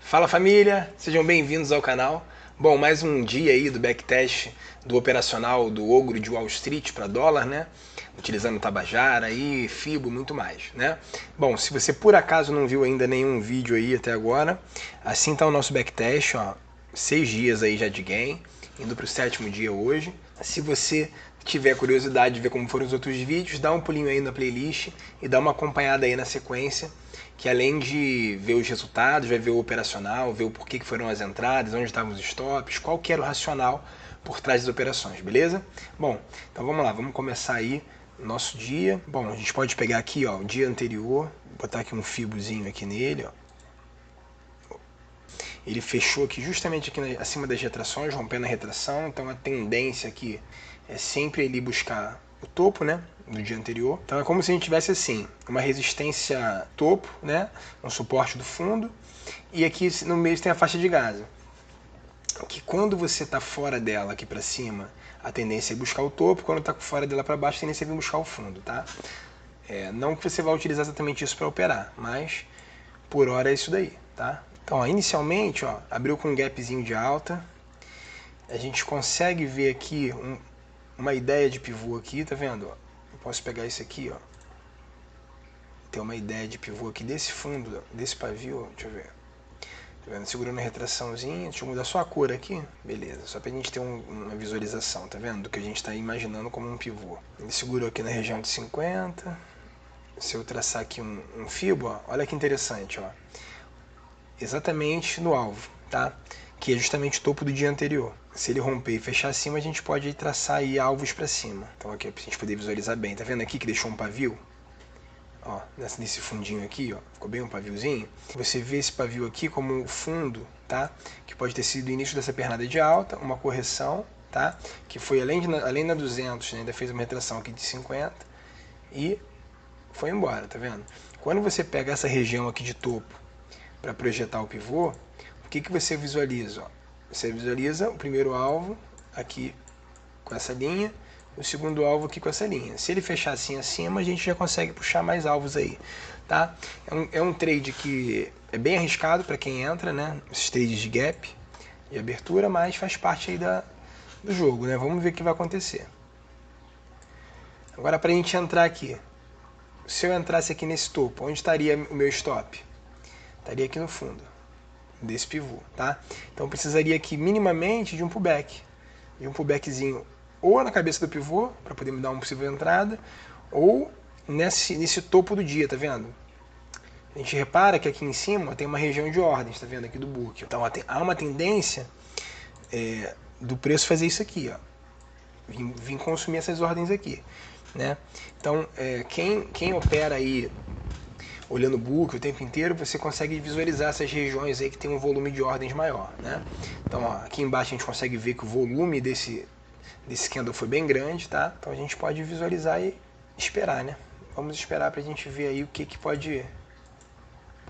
Fala família, sejam bem-vindos ao canal. Bom, mais um dia aí do backtest do operacional do Ogro de Wall Street para dólar, né? Utilizando Tabajara e Fibo, muito mais, né? Bom, se você por acaso não viu ainda nenhum vídeo aí até agora, assim tá o nosso backtest, ó, 6 dias aí já de gain, indo para o 7º dia hoje. Se você tiver curiosidade de ver como foram os outros vídeos, dá um pulinho aí na playlist e dá uma acompanhada aí na sequência, que além de ver os resultados, vai ver o operacional, ver o porquê que foram as entradas, onde estavam os stops, qual que era o racional por trás das operações, beleza? Bom, então vamos lá, vamos começar aí o nosso dia. Bom, a gente pode pegar aqui, ó, o dia anterior, botar aqui um fibozinho aqui nele, ó. Ele fechou aqui justamente aqui acima das retrações, rompendo a retração, então a tendência aqui é sempre ele buscar o topo, né, do dia anterior. Então é como se a gente tivesse assim, uma resistência topo, né, um suporte do fundo, e aqui no meio tem a faixa de Gaza, que quando você está fora dela aqui para cima, a tendência é buscar o topo, quando está fora dela para baixo, a tendência é vir buscar o fundo, tá? Não que você vai utilizar exatamente isso para operar, mas por hora é isso daí, tá? Então, ó, inicialmente, ó, abriu com um gapzinho de alta. A gente consegue ver aqui uma ideia de pivô aqui, tá vendo? Eu posso pegar isso aqui, ó. Tem uma ideia de pivô aqui desse fundo, desse pavio, ó, deixa eu ver. Tá vendo? Segurando a retraçãozinha. Deixa eu mudar só a cor aqui. Beleza, só pra gente ter uma visualização, tá vendo? Do que a gente tá imaginando como um pivô. Ele segurou aqui na região de 50. Se eu traçar aqui um fibo, ó, olha que interessante, ó. Exatamente no alvo, tá? Que é justamente o topo do dia anterior. Se ele romper e fechar acima, a gente pode traçar aí alvos para cima. Então aqui, pra gente poder visualizar bem. Tá vendo aqui que deixou um pavio? Ó, nesse fundinho aqui, ó, ficou bem um paviozinho. Você vê esse pavio aqui como um fundo, tá? Que pode ter sido o início dessa pernada de alta, uma correção, tá? Que foi além da 200, né? Ainda fez uma retração aqui de 50 e foi embora, tá vendo? Quando você pega essa região aqui de topo para projetar o pivô, o que você visualiza? Ó? Você visualiza o primeiro alvo aqui com essa linha, o segundo alvo aqui com essa linha. Se ele fechar assim acima, a gente já consegue puxar mais alvos aí, tá? É um trade que é bem arriscado para quem entra, né? Esses trades de gap, de abertura, mas faz parte aí do jogo, né? Vamos ver o que vai acontecer. Agora, para a gente entrar aqui, se eu entrasse aqui nesse topo, onde estaria o meu stop? Estaria aqui no fundo desse pivô, tá? Então precisaria aqui minimamente de um pullback, ou na cabeça do pivô para poder me dar uma possível entrada, ou nesse topo do dia, tá vendo? A gente repara que aqui em cima tem uma região de ordens, tá vendo aqui do book. Então há uma tendência do preço fazer isso aqui, ó, vir consumir essas ordens aqui, né? Então quem opera aí olhando o book o tempo inteiro, você consegue visualizar essas regiões aí que tem um volume de ordens maior, né? Então, ó, aqui embaixo a gente consegue ver que o volume desse candle foi bem grande, tá? Então a gente pode visualizar e esperar, né? Vamos esperar pra gente ver aí o que pode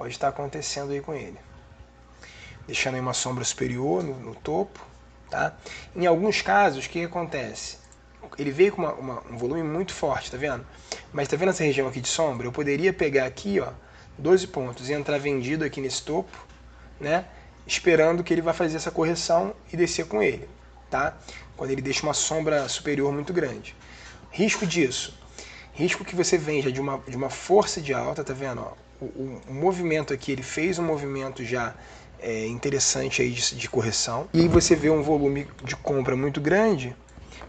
estar acontecendo aí com ele. Deixando aí uma sombra superior no topo, tá? Em alguns casos, o que acontece? Ele veio com um volume muito forte, tá vendo? Mas tá vendo essa região aqui de sombra? Eu poderia pegar aqui, ó, 12 pontos e entrar vendido aqui nesse topo, né? Esperando que ele vai fazer essa correção e descer com ele, tá? Quando ele deixa uma sombra superior muito grande. Risco disso. Risco que você venja de uma força de alta, tá vendo? Ó, o movimento aqui, ele fez um movimento já interessante aí de correção. E aí você vê um volume de compra muito grande.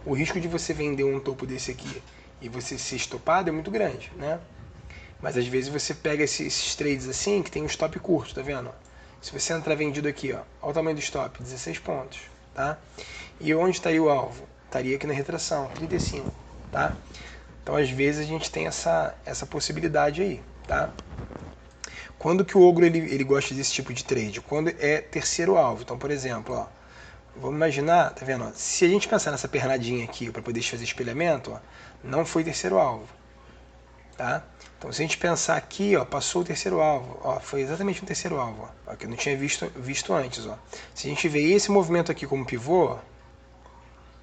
O risco de você vender um topo desse aqui e você ser estopado é muito grande, né? Mas às vezes você pega esses trades assim, que tem um stop curto, tá vendo? Se você entrar vendido aqui, ó, olha o tamanho do stop, 16 pontos, tá? E onde estaria o alvo? Estaria aqui na retração, 35, tá? Então às vezes a gente tem essa possibilidade aí, tá? Quando que o ogro ele gosta desse tipo de trade? Quando é terceiro alvo. Então, por exemplo, ó, vamos imaginar, tá vendo? Ó, se a gente pensar nessa pernadinha aqui para poder fazer espelhamento, ó, não foi terceiro alvo, tá? Então se a gente pensar aqui, ó, passou o terceiro alvo, ó, foi exatamente um terceiro alvo, ó, que eu não tinha visto antes, ó. Se a gente vê esse movimento aqui como pivô, ó,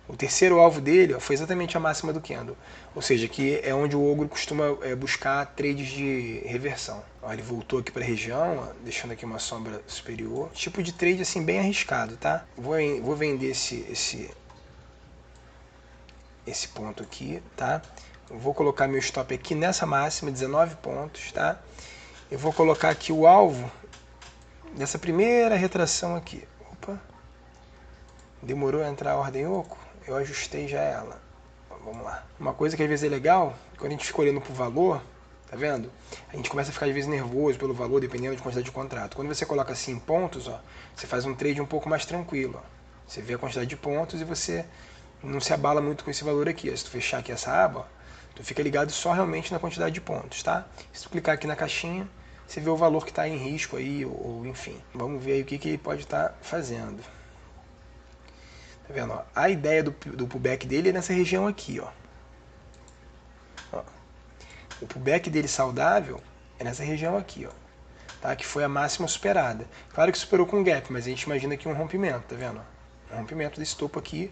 O terceiro alvo dele, ó, foi exatamente a máxima do candle. Ou seja, que é onde o ogro costuma buscar trades de reversão. Ó, ele voltou aqui para a região, ó, deixando aqui uma sombra superior. Tipo de trade assim bem arriscado, tá? Vou vender esse ponto aqui, tá? Eu vou colocar meu stop aqui nessa máxima, 19 pontos, tá? Eu vou colocar aqui o alvo dessa primeira retração aqui. Opa! Demorou a entrar a ordem oco? Eu ajustei já ela. Vamos lá. Uma coisa que às vezes é legal, quando a gente fica olhando pro valor, tá vendo? A gente começa a ficar às vezes nervoso pelo valor, dependendo de quantidade de contrato. Quando você coloca assim em pontos, ó, você faz um trade um pouco mais tranquilo. Ó. Você vê a quantidade de pontos e você não se abala muito com esse valor aqui. Ó. Se tu fechar aqui essa aba, ó, tu fica ligado só realmente na quantidade de pontos, tá? Se tu clicar aqui na caixinha, você vê o valor que está em risco aí, ou enfim. Vamos ver aí o que ele pode estar fazendo. Tá vendo? Ó? A ideia do pullback dele é nessa região aqui, ó. O pullback dele saudável é nessa região aqui, ó. Tá? Que foi a máxima superada. Claro que superou com gap, mas a gente imagina aqui um rompimento, tá vendo? Um rompimento desse topo aqui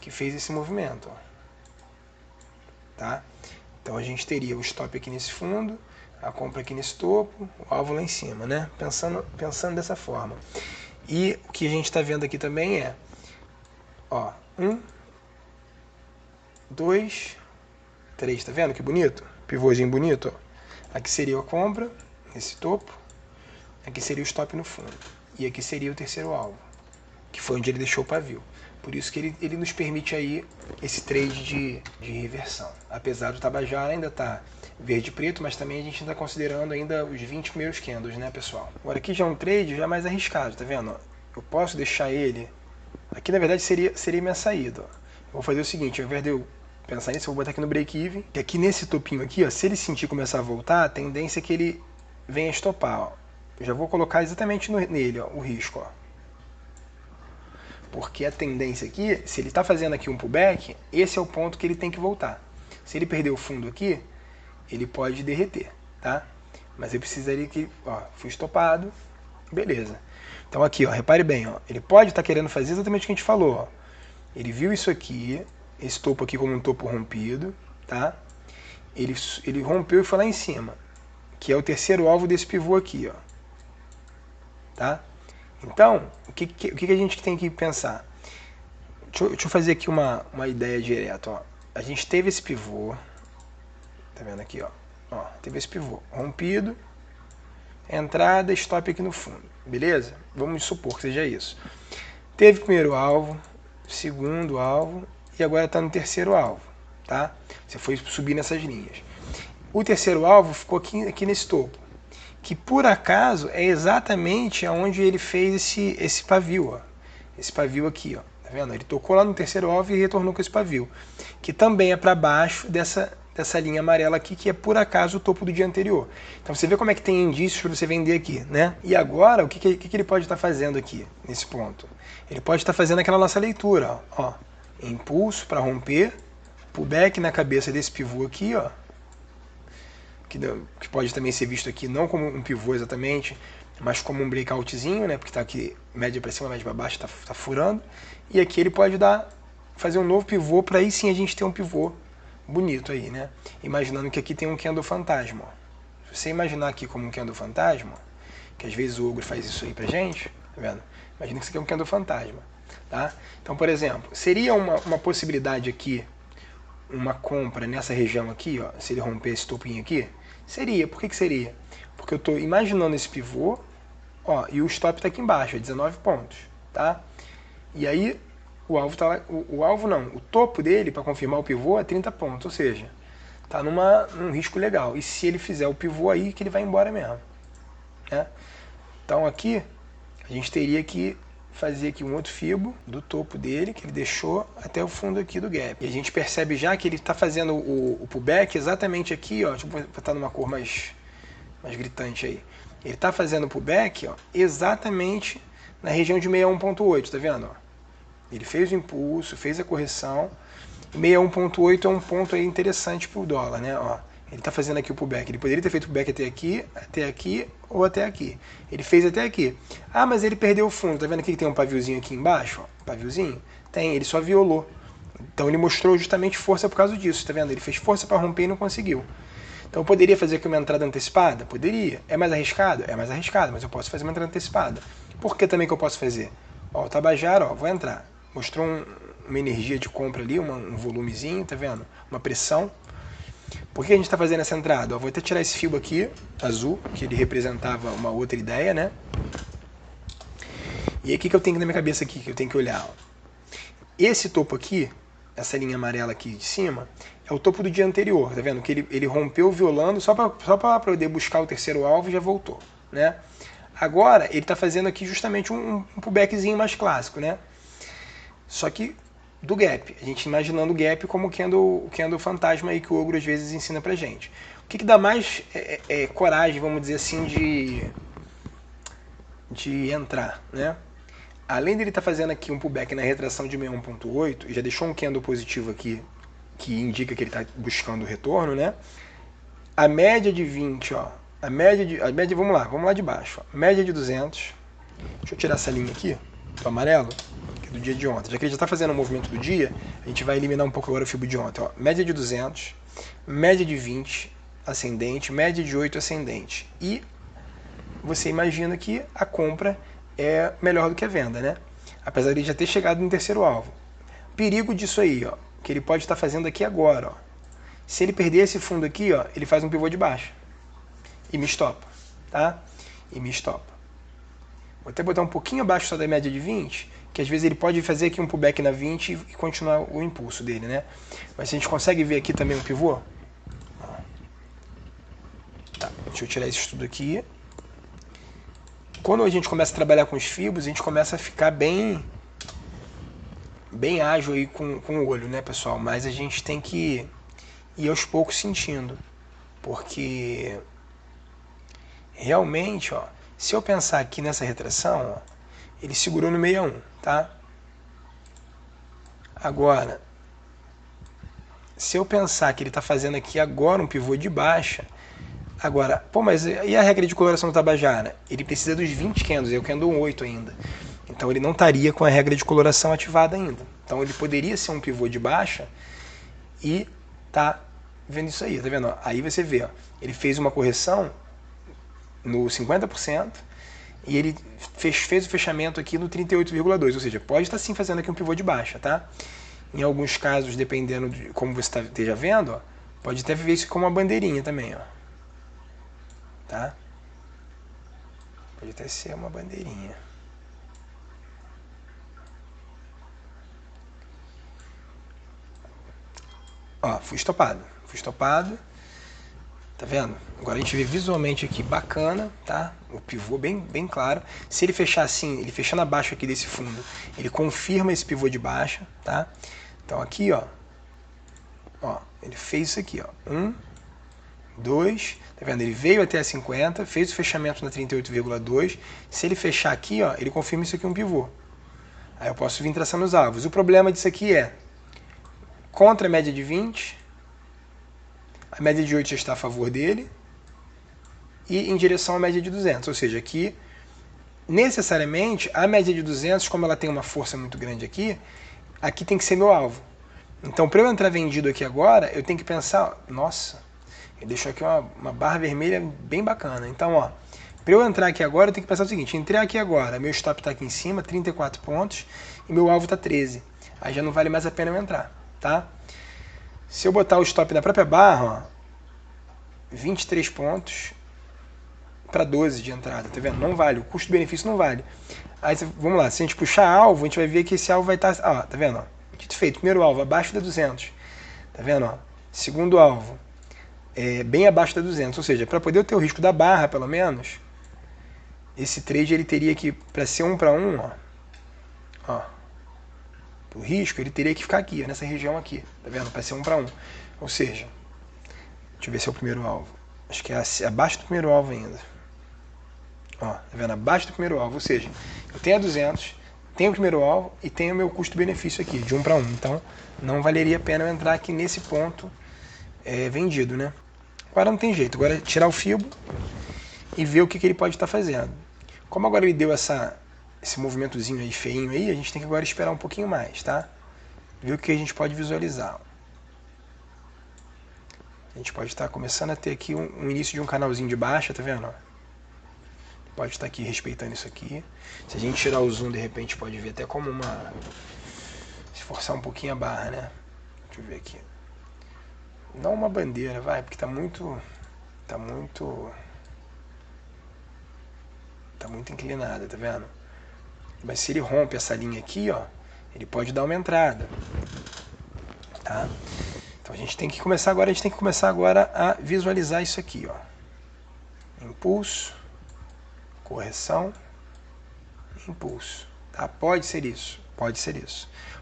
que fez esse movimento, ó. Tá? Então a gente teria o stop aqui nesse fundo, a compra aqui nesse topo, o alvo lá em cima, né? Pensando dessa forma. E o que a gente está vendo aqui também é, ó, 1, 2, 3, tá vendo que bonito? Pivôzinho bonito, ó. Aqui seria a compra, nesse topo, aqui seria o stop no fundo, e aqui seria o terceiro alvo, que foi onde ele deixou o pavio. Por isso que ele nos permite aí esse trade de reversão. Apesar do Tabajara ainda estar verde e preto, mas também a gente está considerando ainda os 20 primeiros candles, né, pessoal? Agora aqui já é um trade já mais arriscado, tá vendo? Eu posso deixar ele... Aqui na verdade seria minha saída, ó. Eu vou fazer o seguinte, ao invés de eu pensar nisso, eu vou botar aqui no break-even. E aqui nesse topinho aqui, ó, se ele sentir começar a voltar, a tendência é que ele venha estopar, ó. Eu já vou colocar exatamente nele, ó, o risco, ó. Porque a tendência aqui, se ele está fazendo aqui um pullback, esse é o ponto que ele tem que voltar. Se ele perder o fundo aqui, ele pode derreter, tá? Mas eu precisaria que, ó, fui estopado, beleza. Então aqui, ó, repare bem, ó, ele pode estar querendo fazer exatamente o que a gente falou, ó. Ele viu isso aqui, esse topo aqui como um topo rompido, tá? Ele rompeu e foi lá em cima, que é o terceiro alvo desse pivô aqui, ó. Tá? Então, o que a gente tem que pensar? Deixa eu fazer aqui uma ideia direta, ó. A gente teve esse pivô, tá vendo aqui, ó? Ó, teve esse pivô rompido, entrada, stop aqui no fundo, beleza? Vamos supor que seja isso. Teve o primeiro alvo, segundo alvo e agora está no terceiro alvo, tá? Você foi subir nessas linhas. O terceiro alvo ficou aqui nesse topo, que por acaso é exatamente onde ele fez esse pavio, ó. Esse pavio aqui, ó. Tá vendo? Ele tocou lá no terceiro alvo e retornou com esse pavio, que também é para baixo dessa linha amarela aqui, que é por acaso o topo do dia anterior. Então você vê como é que tem indícios para você vender aqui, né? E agora, o que ele pode estar fazendo aqui, nesse ponto? Ele pode estar fazendo aquela nossa leitura, ó. Impulso para romper, pullback na cabeça desse pivô aqui, ó. Que pode também ser visto aqui não como um pivô exatamente, mas como um breakoutzinho, né? Porque está aqui média para cima, média para baixo, tá furando. E aqui ele pode fazer um novo pivô, para aí sim a gente ter um pivô bonito aí, né? Imaginando que aqui tem um candle fantasma, ó. Se você imaginar aqui como um candle fantasma, que às vezes o ogro faz isso aí pra gente, tá vendo? Imagina que isso aqui é um candle fantasma, tá? Então, por exemplo, seria uma possibilidade aqui, uma compra nessa região aqui, ó, se ele romper esse topinho aqui? Seria. Por que seria? Porque eu estou imaginando esse pivô, ó, e o stop está aqui embaixo, é 19 pontos, tá? E aí o alvo tá lá, o alvo não, o topo dele para confirmar o pivô é 30 pontos, ou seja, tá num risco legal. E se ele fizer o pivô aí, que ele vai embora mesmo, né? Então aqui a gente teria que fazer aqui um outro fibo do topo dele, que ele deixou até o fundo aqui do gap. E a gente percebe já que ele está fazendo o pullback exatamente aqui, ó, deixa eu botar numa cor mais gritante aí. Ele está fazendo o pullback, ó, exatamente na região de 61.8, tá vendo? Ó? Ele fez o impulso, fez a correção. 61.8 é um ponto aí interessante para o dólar, né? Ó, ele está fazendo aqui o pullback. Ele poderia ter feito o pullback até aqui ou até aqui. Ele fez até aqui. Ah, mas ele perdeu o fundo. Tá vendo aqui que tem um paviozinho aqui embaixo? Ó, paviozinho? Tem, ele só violou. Então ele mostrou justamente força por causa disso, tá vendo? Ele fez força para romper e não conseguiu. Então eu poderia fazer aqui uma entrada antecipada? Poderia. É mais arriscado? É mais arriscado, mas eu posso fazer uma entrada antecipada. Por que também que eu posso fazer? Ó, o Tabajara, ó, vou entrar. Mostrou uma energia de compra ali, um volumezinho, tá vendo? Uma pressão. Por que a gente está fazendo essa entrada? Ó, vou até tirar esse fio aqui, azul, que ele representava uma outra ideia, né? E aí o que eu tenho na minha cabeça aqui, que eu tenho que olhar? Ó. Esse topo aqui, essa linha amarela aqui de cima, é o topo do dia anterior, tá vendo? Que ele rompeu violando só para poder buscar o terceiro alvo e já voltou, né? Agora, ele está fazendo aqui justamente um pullbackzinho mais clássico, né? Só que do gap. A gente imaginando o gap como o candle fantasma aí que o Ogro às vezes ensina pra gente. O que dá mais coragem, vamos dizer assim, de entrar, né? Além dele estar fazendo aqui um pullback na retração de 61.8 e já deixou um candle positivo aqui que indica que ele está buscando o retorno, né? A média de 20, ó, a média, vamos lá de baixo, ó, média de 200. Deixa eu tirar essa linha aqui, do amarelo, que é do dia de ontem. Já que ele já está fazendo o movimento do dia, a gente vai eliminar um pouco agora o fibro de ontem, ó. Média de 200, média de 20 ascendente, média de 8 ascendente. E você imagina que a compra é melhor do que a venda, né? Apesar de ele já ter chegado no terceiro alvo. Perigo disso aí, ó, que ele pode estar fazendo aqui agora, ó. Se ele perder esse fundo aqui, ó, ele faz um pivô de baixa e me estopa, tá? E me estopa. Vou até botar um pouquinho abaixo só da média de 20, que às vezes ele pode fazer aqui um pullback na 20 e continuar o impulso dele, né? Mas se a gente consegue ver aqui também um pivô, tá, deixa eu tirar isso tudo aqui. Quando a gente começa a trabalhar com os fibos, a gente começa a ficar bem ágil aí com o olho, né, pessoal? Mas a gente tem que ir aos poucos sentindo, porque realmente, ó, se eu pensar aqui nessa retração, ó, ele segurou no 61, tá? Agora, se eu pensar que ele está fazendo aqui agora um pivô de baixa, agora, pô, mas e a regra de coloração do Tabajara? Ele precisa dos 20 candles, eu quero um 8 ainda. Então ele não estaria com a regra de coloração ativada ainda. Então ele poderia ser um pivô de baixa e tá vendo isso aí, tá vendo? Ó, aí você vê, ó, ele fez uma correção no 50% e ele fez o fechamento aqui no 38,2%, ou seja, pode estar sim fazendo aqui um pivô de baixa, tá? Em alguns casos, dependendo de como você esteja vendo, ó, pode até ver isso como uma bandeirinha também, ó. Tá? Pode até ser uma bandeirinha. Ó, fui estopado. Tá vendo? Agora a gente vê visualmente aqui bacana, tá? O pivô bem claro. Se ele fechar assim, ele fechando abaixo aqui desse fundo, ele confirma esse pivô de baixa, tá? Então aqui, ó, ele fez isso aqui, ó. 1, 2, tá vendo? Ele veio até a 50, fez o fechamento na 38,2. Se ele fechar aqui, ó, ele confirma isso aqui um pivô. Aí eu posso vir traçando os alvos. O problema disso aqui é contra a média de 20, a média de 8 já está a favor dele, e em direção à média de 200, ou seja, aqui, necessariamente, a média de 200, como ela tem uma força muito grande aqui tem que ser meu alvo. Então, para eu entrar vendido aqui agora, eu tenho que pensar, nossa, ele deixou aqui uma barra vermelha bem bacana. Então, ó, para eu entrar aqui agora, eu tenho que pensar o seguinte, entrei aqui agora, meu stop está aqui em cima, 34 pontos, e meu alvo está 13. Aí já não vale mais a pena eu entrar, tá? Se eu botar o stop na própria barra, ó, 23 pontos para 12 de entrada, tá vendo? Não vale, o custo-benefício não vale. Aí, vamos lá, se a gente puxar alvo, a gente vai ver que esse alvo vai estar, ó, tá vendo? Ó, dito feito, primeiro alvo, abaixo da 200, tá vendo? Ó? Segundo alvo, bem abaixo da 200, ou seja, para poder eu ter o risco da barra, pelo menos, esse trade ele teria que, para ser 1 para 1, ó, o risco ele teria que ficar aqui, nessa região aqui, tá vendo? Para ser 1 para 1, ou seja, deixa eu ver se é o primeiro alvo, acho que é abaixo do primeiro alvo ainda, ó, tá vendo? Abaixo do primeiro alvo, ou seja, eu tenho a 200, tenho o primeiro alvo e tenho o meu custo-benefício aqui, de 1 para 1, então não valeria a pena eu entrar aqui nesse ponto vendido, né? Agora não tem jeito, agora é tirar o fibo e ver o que ele pode estar fazendo. Como agora ele deu esse movimentozinho aí feinho aí, a gente tem que agora esperar um pouquinho mais, tá? ver o que a gente pode visualizar. A gente pode estar começando a ter aqui um início de um canalzinho de baixa, tá vendo? Pode estar aqui respeitando isso aqui. Se a gente tirar o zoom, de repente pode ver até como uma... Se forçar um pouquinho a barra, né? Deixa eu ver aqui. Não uma bandeira, vai, porque tá muito inclinada, tá vendo? Mas se ele rompe essa linha aqui, ó, ele pode dar uma entrada, tá? Então a gente tem que começar agora a visualizar isso aqui, ó. Impulso, correção, impulso, tá? Pode ser isso.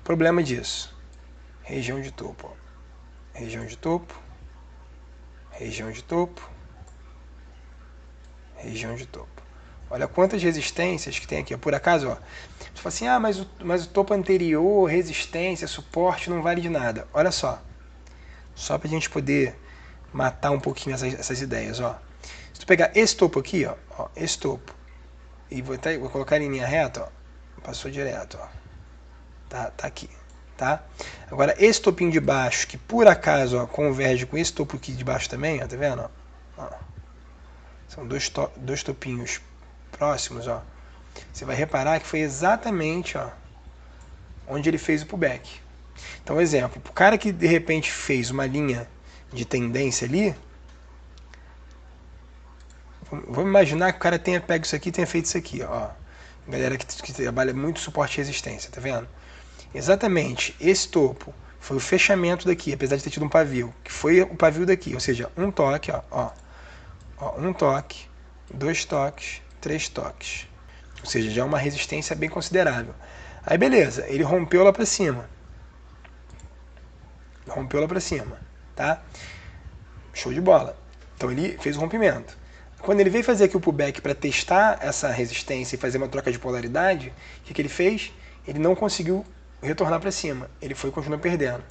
Problema disso, região de topo, ó. Região de topo, região de topo, região de topo. Olha quantas resistências que tem aqui. Por acaso, ó, você fala assim, mas o topo anterior, resistência, suporte, não vale de nada. Olha só para a gente poder matar um pouquinho essas ideias, ó. Se tu pegar esse topo aqui, ó, esse topo, e vou colocar ele em linha reta, ó, passou direto, ó. Tá aqui, tá? Agora, esse topinho de baixo, que por acaso, ó, converge com esse topo aqui de baixo também, ó, tá vendo? Ó. São dois topinhos próximos, ó. Você vai reparar que foi exatamente, ó, onde ele fez o pullback. Então, exemplo, o cara que de repente fez uma linha de tendência ali, vamos imaginar que o cara tenha pego isso aqui e tenha feito isso aqui, ó. Galera que trabalha muito suporte e resistência, tá vendo? Exatamente, esse topo foi o fechamento daqui, apesar de ter tido um pavio, que foi o pavio daqui, ou seja, um toque, ó, um toque, 2 toques, 3 toques. Ou seja, já é uma resistência bem considerável. Aí beleza, ele rompeu lá para cima. Tá? Show de bola. Então ele fez o rompimento. Quando ele veio fazer aqui o pullback para testar essa resistência e fazer uma troca de polaridade, o que ele fez? Ele não conseguiu retornar para cima. Ele continuou perdendo.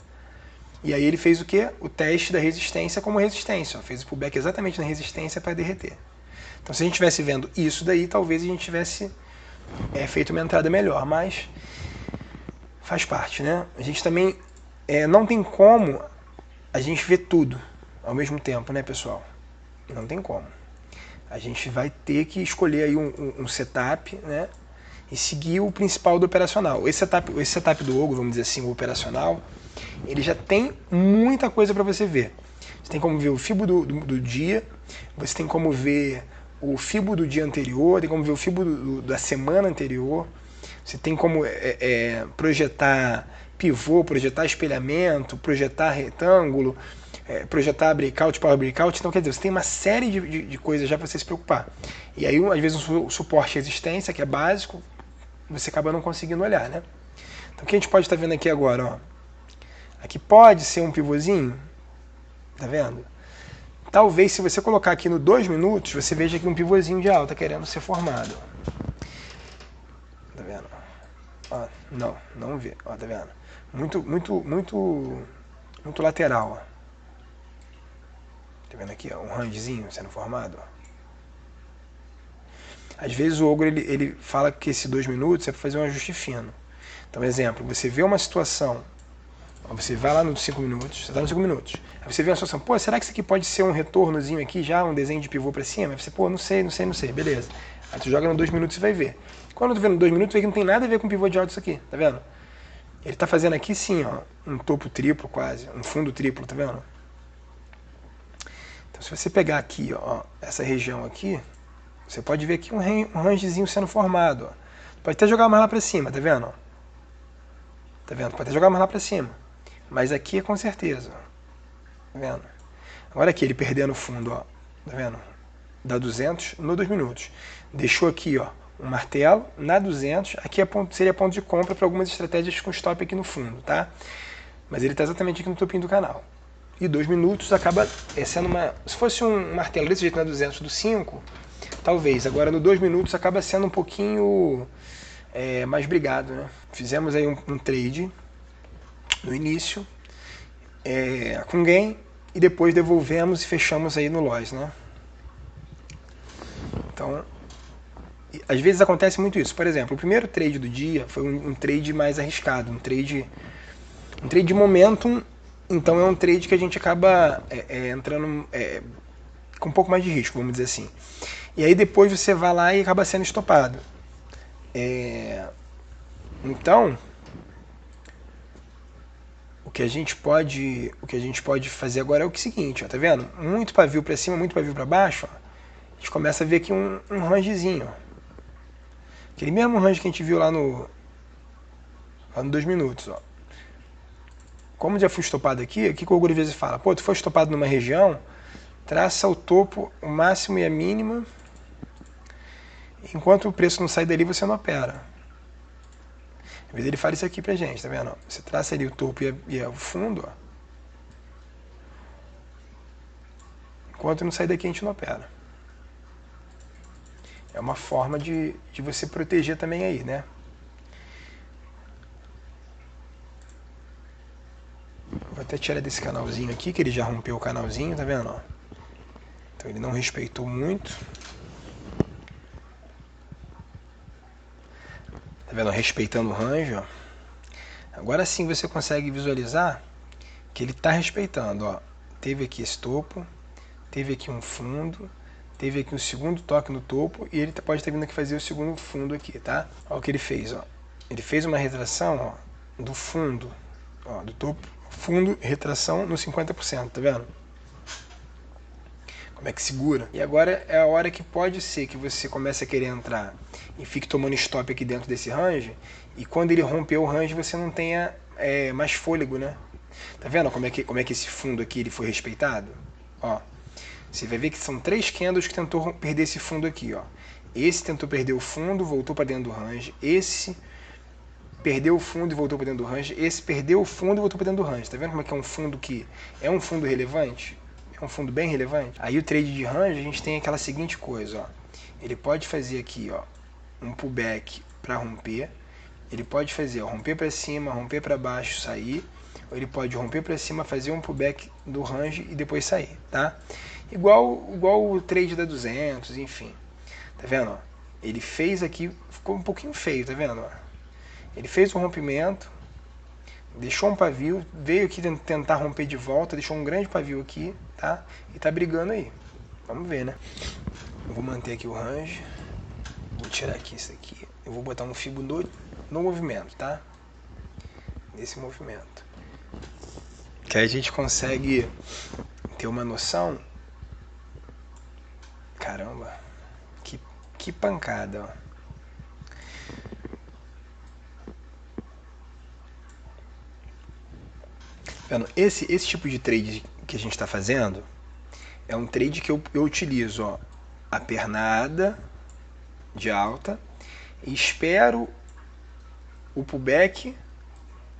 E aí ele fez o quê? O teste da resistência como resistência. Ó. Fez o pullback exatamente na resistência para derreter. Então se a gente estivesse vendo isso daí, talvez a gente tivesse feito uma entrada melhor. Mas faz parte, né? A gente também não tem como a gente ver tudo ao mesmo tempo, né, pessoal? Não tem como. A gente vai ter que escolher aí um setup, né, e seguir o principal do operacional. Esse setup do Ogro, vamos dizer assim, o operacional, ele já tem muita coisa para você ver. Você tem como ver o FIBO do dia, você tem como ver o FIBO do dia anterior, tem como ver o FIBO da semana anterior, você tem como projetar pivô, projetar espelhamento, projetar retângulo, projetar breakout, power breakout. Então, quer dizer, você tem uma série de coisas já para você se preocupar. E aí, às vezes, um suporte e resistência, que é básico, você acaba não conseguindo olhar, né? Então, o que a gente pode estar vendo aqui agora, ó? Aqui pode ser um pivôzinho, tá vendo? Talvez, se você colocar aqui no 2 minutos, você veja aqui um pivôzinho de alta querendo ser formado. Tá vendo? Ó, não vê, ó, tá vendo? Muito lateral, ó. Tá vendo aqui, ó, um rangezinho sendo formado, ó. Às vezes o Ogro ele fala que esse 2 minutos é para fazer um ajuste fino. Então, exemplo, você vê uma situação, ó, você vai lá nos 5 minutos, você está nos 5 minutos, aí você vê uma situação, pô, será que isso aqui pode ser um retornozinho aqui já, um desenho de pivô para cima? Aí você, pô, não sei, beleza. Aí tu joga no 2 minutos e vai ver. Quando eu tô vendo 2 minutos, vê que não tem nada a ver com pivô de alto isso aqui, tá vendo? Ele tá fazendo aqui sim, ó, um topo triplo quase, um fundo triplo, tá vendo? Então se você pegar aqui, ó, essa região aqui, você pode ver aqui um rangezinho sendo formado, ó. Pode até jogar mais lá pra cima, tá vendo? Tá vendo? Pode até jogar mais lá pra cima. Mas aqui é com certeza, ó. Tá vendo? Agora aqui, ele perdendo o fundo, ó. Tá vendo? Dá 200 no 2 minutos. Deixou aqui, ó, um martelo na 200. Aqui seria ponto de compra para algumas estratégias com stop aqui no fundo, tá? Mas ele está exatamente aqui no topinho do canal. E 2 minutos acaba sendo uma... Se fosse um martelo desse jeito na 200 do 5, talvez. Agora no 2 minutos acaba sendo um pouquinho mais brigado, né? Fizemos aí um trade no início com gain e depois devolvemos e fechamos aí no loss, né? Então, às vezes acontece muito isso. Por exemplo, o primeiro trade do dia foi um trade mais arriscado, um trade Um trade de momentum, então, é um trade que a gente acaba entrando com um pouco mais de risco, vamos dizer assim. E aí depois você vai lá e acaba sendo estopado. Então, o que a gente pode fazer agora é o seguinte, ó, tá vendo? Muito pavio para cima, muito pavio para baixo, ó. A gente começa a ver aqui um rangezinho, ó. Aquele mesmo range que a gente viu lá no 2 minutos, ó. Como já fui estopado aqui, o que o Oguro às vezes fala? Pô, tu foi estopado numa região, traça o topo, o máximo e a mínima. Enquanto o preço não sai dali, você não opera. Às vezes ele fala isso aqui pra gente, tá vendo? Você traça ali o topo e o fundo, ó. Enquanto não sair daqui, a gente não opera. É uma forma de você proteger também aí, né? Vou até tirar desse canalzinho aqui, que ele já rompeu o canalzinho, tá vendo? Ó? Então ele não respeitou muito. Tá vendo? Respeitando o range, ó. Agora sim você consegue visualizar que ele está respeitando, ó. Teve aqui esse topo, teve aqui um fundo, teve aqui um segundo toque no topo e ele pode estar vindo aqui fazer o segundo fundo aqui, tá? Olha o que ele fez, ó. Ele fez uma retração, ó, do fundo, ó, do topo, fundo, retração no 50%, tá vendo? Como é que segura? E agora é a hora que pode ser que você comece a querer entrar e fique tomando stop aqui dentro desse range, e quando ele romper o range você não tenha mais fôlego, né? Tá vendo como é que esse fundo aqui ele foi respeitado? Ó, você vai ver que são 3 candles que tentou perder esse fundo aqui, ó. Esse tentou perder o fundo, voltou para dentro do range. Esse perdeu o fundo e voltou para dentro do range. Esse perdeu o fundo e voltou para dentro do range. Tá vendo como é que é um fundo que é um fundo relevante? É um fundo bem relevante. Aí o trade de range a gente tem aquela seguinte coisa, ó. Ele pode fazer aqui, ó, um pullback para romper. Ele pode fazer, ó, romper para cima, romper para baixo, sair. Ou ele pode romper para cima, fazer um pullback do range e depois sair, tá? Igual o trade da 200, enfim. Tá vendo? Ó? Ele fez aqui, ficou um pouquinho feio, tá vendo? Ó? Ele fez um rompimento, deixou um pavio, veio aqui tentar romper de volta, deixou um grande pavio aqui, tá? E tá brigando aí. Vamos ver, né? Eu vou manter aqui o range. Vou tirar aqui isso aqui. Eu vou botar um fibo no movimento, tá? Nesse movimento. Que aí a gente consegue ter uma noção. Caramba, que pancada, ó. Vendo? Esse tipo de trade que a gente está fazendo é um trade que eu utilizo, ó, a pernada de alta e espero o pullback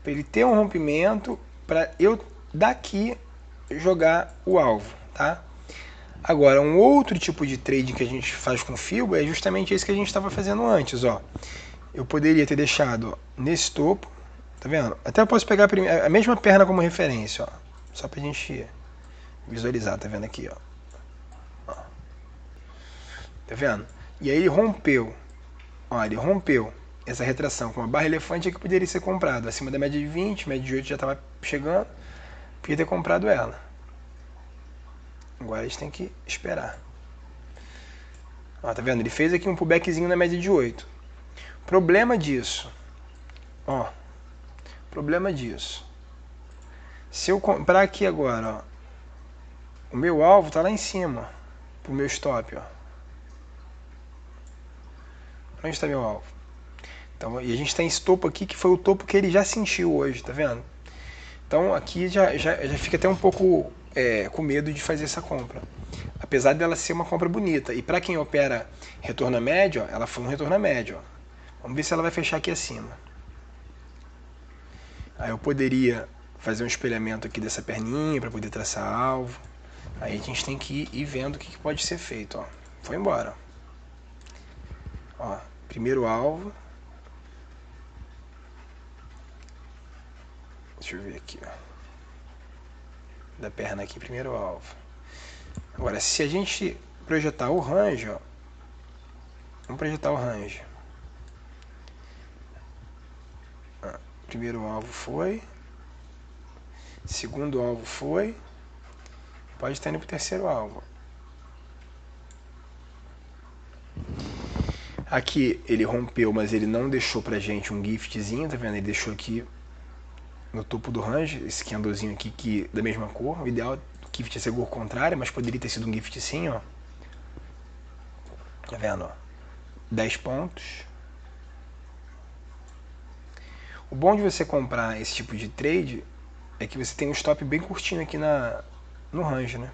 para ele ter um rompimento para eu daqui jogar o alvo, tá? Agora, um outro tipo de trade que a gente faz com FIBO é justamente esse que a gente estava fazendo antes, ó. Eu poderia ter deixado nesse topo, tá vendo? Até eu posso pegar a mesma perna como referência, ó. Só pra gente visualizar, tá vendo aqui, ó. Tá vendo? E aí ele rompeu. Ó, ele rompeu essa retração com uma barra elefante que poderia ser comprado acima da média de 20, média de 8 já estava chegando. Podia ter comprado ela. Agora a gente tem que esperar. Ó, tá vendo? Ele fez aqui um pullbackzinho na média de 8. Problema disso. Ó. Problema disso. Se eu comprar aqui agora, ó, o meu alvo tá lá em cima, pro meu stop, ó. Onde está meu alvo? Então, e a gente tem esse topo aqui que foi o topo que ele já sentiu hoje, tá vendo? Então aqui já fica até um pouco com medo de fazer essa compra. Apesar dela ser uma compra bonita. E para quem opera retorno a médio, ó, ela foi um retorno a médio. Ó. Vamos ver se ela vai fechar aqui acima. Aí eu poderia fazer um espelhamento aqui dessa perninha para poder traçar alvo. Aí a gente tem que ir vendo o que pode ser feito. Ó. Foi embora. Ó, primeiro alvo. Deixa eu ver aqui. Ó. Da perna aqui, primeiro alvo. Agora, se a gente projetar o range, ó. Vamos projetar o range. Primeiro alvo foi. Segundo alvo foi. Pode estar indo pro terceiro alvo. Aqui ele rompeu, mas ele não deixou pra gente um giftzinho, tá vendo? Ele deixou aqui no topo do range, esse candlezinho aqui que, da mesma cor. O ideal do gift é ser cor contrária, mas poderia ter sido um gift sim, ó. Tá vendo, ó? 10 pontos. O bom de você comprar esse tipo de trade é que você tem um stop bem curtinho aqui no range, né?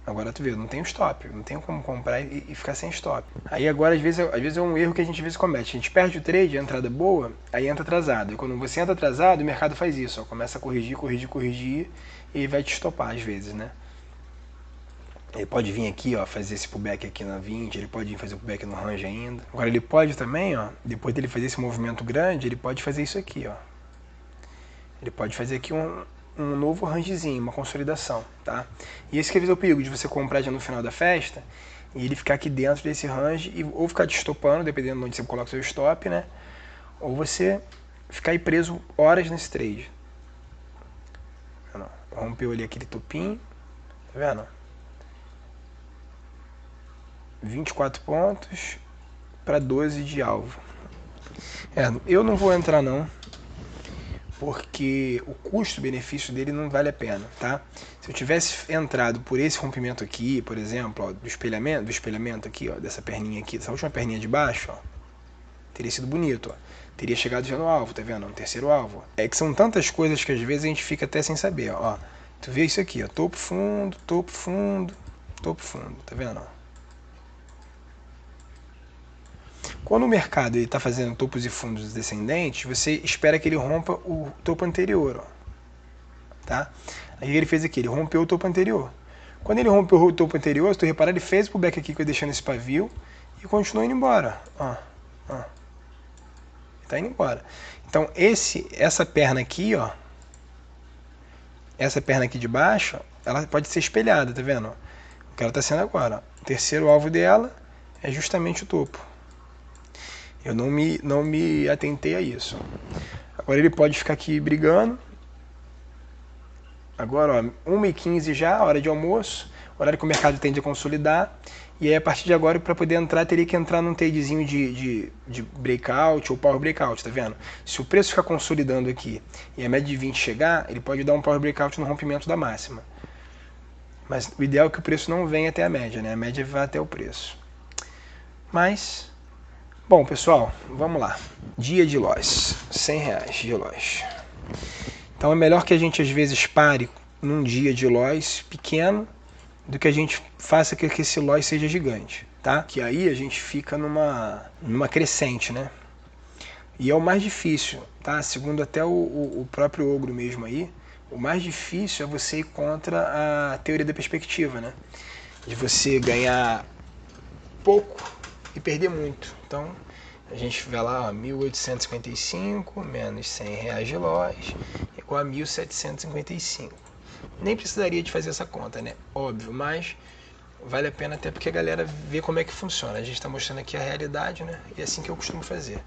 Agora tu vê, não tem um stop, não tem como comprar e ficar sem stop. Aí agora às vezes é um erro que a gente às vezes comete. A gente perde o trade, a entrada boa, aí entra atrasado. E quando você entra atrasado, o mercado faz isso, ó, começa a corrigir e vai te estopar às vezes, né? Ele pode vir aqui, ó, fazer esse pullback aqui na 20, ele pode vir fazer o pullback no range ainda. Agora ele pode também, ó, depois dele fazer esse movimento grande, ele pode fazer isso aqui, ó. Ele pode fazer aqui um novo rangezinho, uma consolidação, tá? E esse que é o perigo de você comprar já no final da festa e ele ficar aqui dentro desse range e ou ficar te estopando, dependendo de onde você coloca o seu stop, né? Ou você ficar aí preso horas nesse trade. Rompeu ali aquele topinho, tá vendo? 24 pontos para 12 de alvo. Eu não vou entrar não, porque o custo-benefício dele não vale a pena, tá? Se eu tivesse entrado por esse rompimento aqui, por exemplo, ó, do espelhamento aqui, ó, dessa perninha aqui, dessa última perninha de baixo, ó, teria sido bonito, ó. Teria chegado já no alvo, tá vendo? No terceiro alvo. É que são tantas coisas que às vezes a gente fica até sem saber, ó. Tu vê isso aqui, ó, topo fundo, topo fundo, topo fundo, tá vendo? Ó? Quando o mercado está fazendo topos e fundos descendentes, você espera que ele rompa o topo anterior, ó, tá? Aí ele fez aqui, ele rompeu o topo anterior. Quando ele rompeu o topo anterior, se tu reparar, ele fez o pullback aqui que eu deixei nesse pavio e continuou indo embora, ó. Tá indo embora. Então essa perna aqui, ó, essa perna aqui de baixo, ela pode ser espelhada, tá vendo? O que ela tá sendo agora, ó. O terceiro alvo dela é justamente o topo. Eu não me atentei a isso. Agora ele pode ficar aqui brigando. Agora, ó, 1h15 já, hora de almoço, horário que o mercado tende a consolidar. E aí, a partir de agora, para poder entrar, teria que entrar num tradezinho de breakout ou power breakout, tá vendo? Se o preço ficar consolidando aqui e a média de 20 chegar, ele pode dar um power breakout no rompimento da máxima. Mas o ideal é que o preço não venha até a média, né? A média vai até o preço. Mas... bom, pessoal, vamos lá. Dia de loss, R$100 de loss. Então é melhor que a gente às vezes pare num dia de loss pequeno do que a gente faça que esse loss seja gigante, tá? Que aí a gente fica numa crescente, né? E é o mais difícil, tá? Segundo até o próprio Ogro mesmo aí, o mais difícil é você ir contra a teoria da perspectiva, né? De você ganhar pouco e perder muito. Então, a gente vê lá, ó, 1.855 menos R$100 de loss igual a 1.755. Nem precisaria de fazer essa conta, né? Óbvio, mas vale a pena até porque a galera vê como é que funciona. A gente está mostrando aqui a realidade, né? E é assim que eu costumo fazer.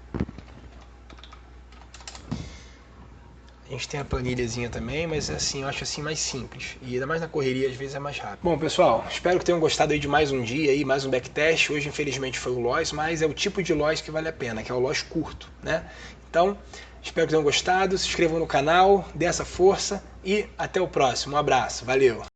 A gente tem a planilhazinha também, mas assim, eu acho assim mais simples. E ainda mais na correria, às vezes é mais rápido. Bom, pessoal, espero que tenham gostado aí de mais um dia, aí, mais um backtest. Hoje, infelizmente, foi o loss, mas é o tipo de loss que vale a pena, que é o loss curto, né? Então, espero que tenham gostado. Se inscrevam no canal, dê essa força e até o próximo. Um abraço, valeu!